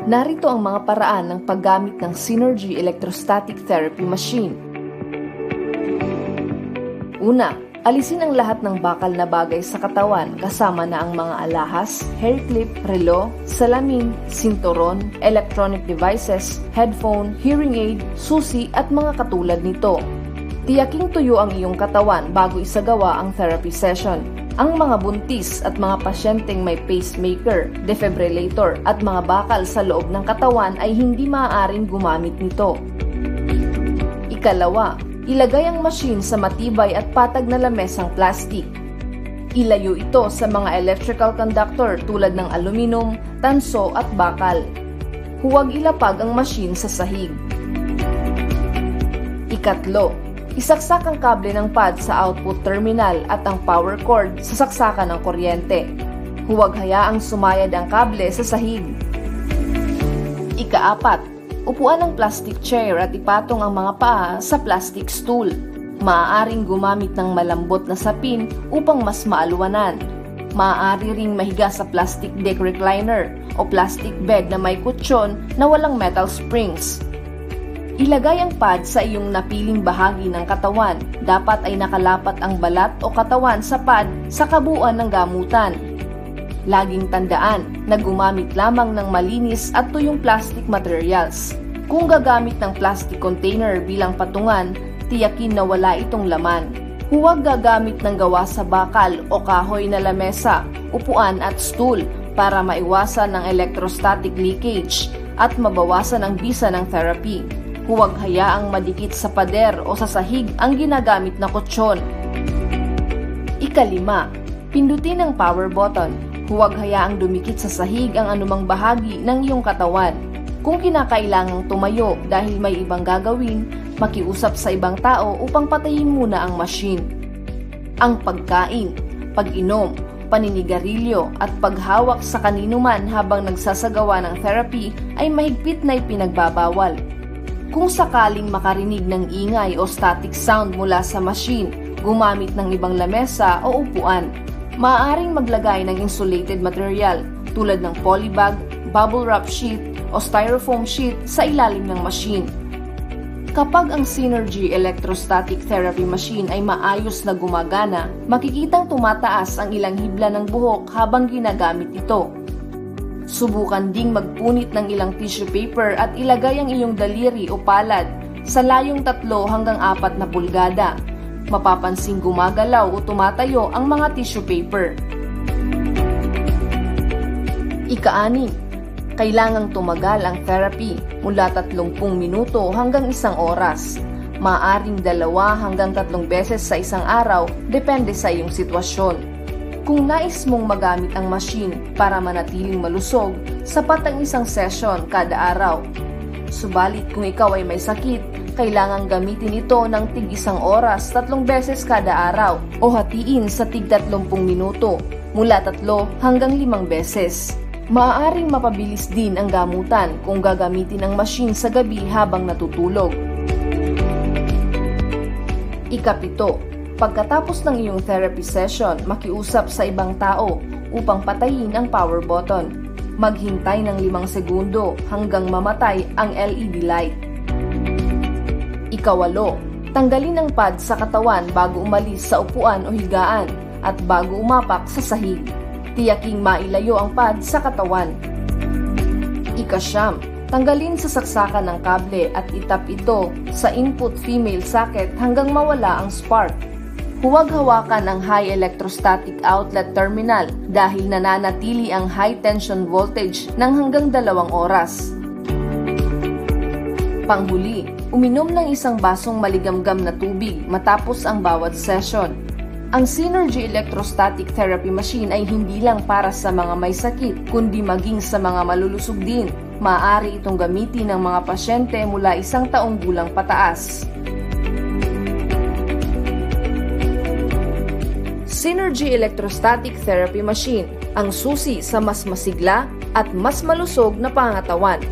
Narito ang mga paraan ng paggamit ng Synergy Electrostatic Therapy Machine. Una, alisin ang lahat ng bakal na bagay sa katawan kasama na ang mga alahas, hair clip, relo, salamin, sinturon, electronic devices, headphone, hearing aid, susi at mga katulad nito. Tiyaking tuyo ang iyong katawan bago isagawa ang therapy session. Ang mga buntis at mga pasyenteng may pacemaker, defibrillator at mga bakal sa loob ng katawan ay hindi maaaring gumamit nito. Ikalawa, ilagay ang machine sa matibay at patag na lamesang plastic. Ilayo ito sa mga electrical conductor tulad ng aluminum, tanso at bakal. Huwag ilapag ang machine sa sahig. Ikatlo, isaksak ang kable ng pad sa output terminal at ang power cord sa saksakan ng kuryente. Huwag hayaang sumayad ang kable sa sahig. Ikaapat, upuan ng plastic chair at ipatong ang mga paa sa plastic stool. Maaaring gumamit ng malambot na sapin upang mas maalwanan. Maaari ring mahiga sa plastic deck recliner o plastic bed na may kutsyon na walang metal springs. Ilagay ang pad sa iyong napiling bahagi ng katawan. Dapat ay nakalapat ang balat o katawan sa pad sa kabuuan ng gamutan. Laging tandaan na gumamit lamang ng malinis at tuyong plastic materials. Kung gagamit ng plastic container bilang patungan, tiyakin na wala itong laman. Huwag gagamit ng gawa sa bakal o kahoy na lamesa, upuan at stool para maiwasan ng electrostatic leakage at mabawasan ang bisa ng therapy. Huwag hayaang madikit sa pader o sa sahig ang ginagamit na kutsyon. Ikalima, pindutin ang power button. Huwag hayaang dumikit sa sahig ang anumang bahagi ng iyong katawan. Kung kinakailangang tumayo dahil may ibang gagawin, makiusap sa ibang tao upang patayin muna ang machine. Ang pagkain, pag-inom, paninigarilyo at paghawak sa kaninuman habang nagsasagawa ng therapy ay mahigpit na ipinagbabawal. Kung sakaling makarinig ng ingay o static sound mula sa machine, gumamit ng ibang lamesa o upuan. Maaaring maglagay ng insulated material tulad ng polybag, bubble wrap sheet o styrofoam sheet sa ilalim ng machine. Kapag ang Synergy Electrostatic Therapy Machine ay maayos na gumagana, makikitang tumataas ang ilang hibla ng buhok habang ginagamit ito. Subukan ding magpunit ng ilang tissue paper at ilagay ang iyong daliri o palad sa layong 3 hanggang 4 na pulgada. Mapapansing gumagalaw o tumatayo ang mga tissue paper. Ika-6, kailangang tumagal ang therapy mula 30 minuto hanggang 1 oras. Maaring 2 hanggang 3 beses sa isang araw, depende sa iyong sitwasyon. Kung nais mong magamit ang machine para manatiling malusog, sapat ang 1 session kada araw. Subalit kung ikaw ay may sakit, kailangang gamitin ito ng tig 1 oras 3 beses kada araw o hatiin sa tig 30 minuto mula 3 hanggang 5 beses. Maaaring mapabilis din ang gamutan kung gagamitin ang machine sa gabi habang natutulog. Ika-7, pagkatapos ng iyong therapy session, makiusap sa ibang tao upang patayin ang power button. Maghintay ng 5 segundo hanggang mamatay ang LED light. Ika-8, tanggalin ang pad sa katawan bago umalis sa upuan o higaan at bago umapak sa sahig. Tiyaking mailayo ang pad sa katawan. Ika-9, tanggalin sa saksakan ng kable at itap ito sa input female socket hanggang mawala ang spark. Huwag hawakan ang high electrostatic outlet terminal dahil nananatili ang high tension voltage ng hanggang 2 oras. Panghuli, uminom ng 1 basong maligamgam na tubig matapos ang bawat session. Ang Synergy Electrostatic Therapy Machine ay hindi lang para sa mga may sakit, kundi maging sa mga malulusog din. Maaari itong gamitin ng mga pasyente mula 1 taong gulang pataas. Synergy Electrostatic Therapy Machine, ang susi sa mas masigla at mas malusog na pangangatawan.